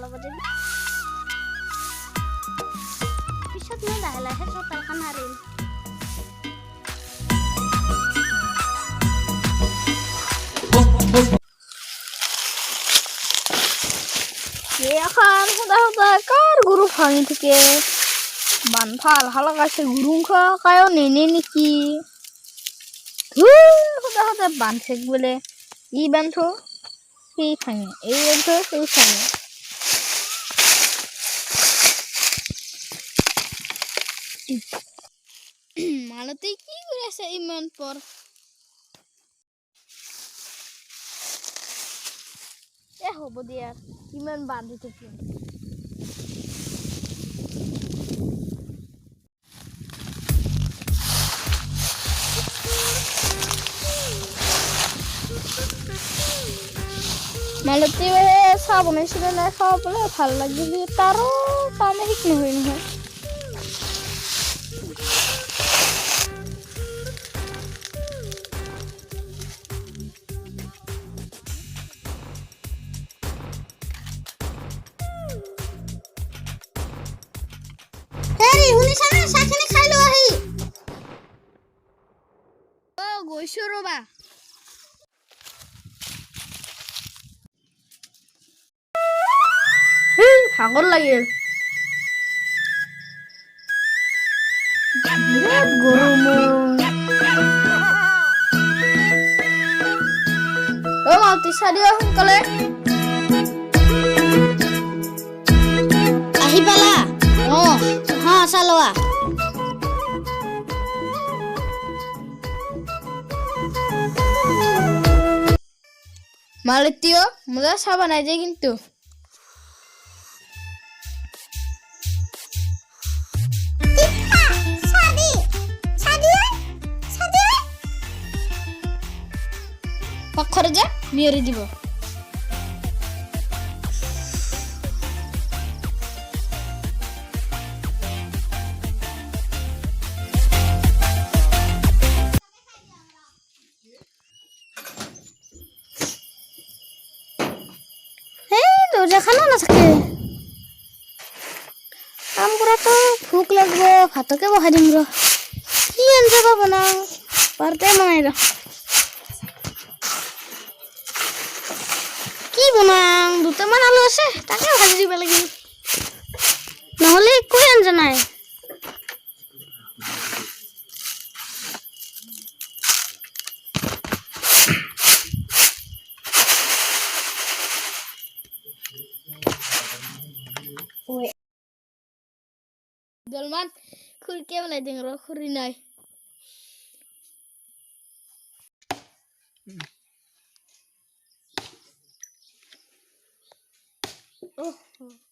লগতে পিছত মই লাহে লাহে চোতালখন সাৰিম এখন সদা সদা কাৰ গৰু ভাঙি থাকে বানফাল হালকাছে গুৰুংখা কায়ো নেনে নেকি সদা সদা বান্ধে বোলে ই বান্ধো সেই ভাঙে এই বান্ধো সেই ভাঙে মালতে কি করে আছে ইমান পর হব দিয়া ইমান বান্ধি থাকি মালতী চাহ বনাইছিলে নাই খাব পেলাই ভাল লাগিল তাৰো তাৰমানে ঠিক নহয় নহয় গৈছো ৰবা ভাগৰ লাগিল বিৰাট গৰম মাউতি চাৰিও সোনকালে আহি পালা হা চালোৱা মালতীয় মজা চাহ বানাই যায় কিন্তু পাকঘরে যা মেরে দিব দরজাখানা না থাকে কাম করা তো ভোক লাগবে ভাতকে বহাই দিম র কি আঞ্জা বনাও পারতে বনাই র কি বনাও দুটামান আলু আছে তাকে ভাজি দিব লাগিব নহলে একো আঞ্জা নাই Dolman, khuri ke balai deng ro khuri nai. Oh.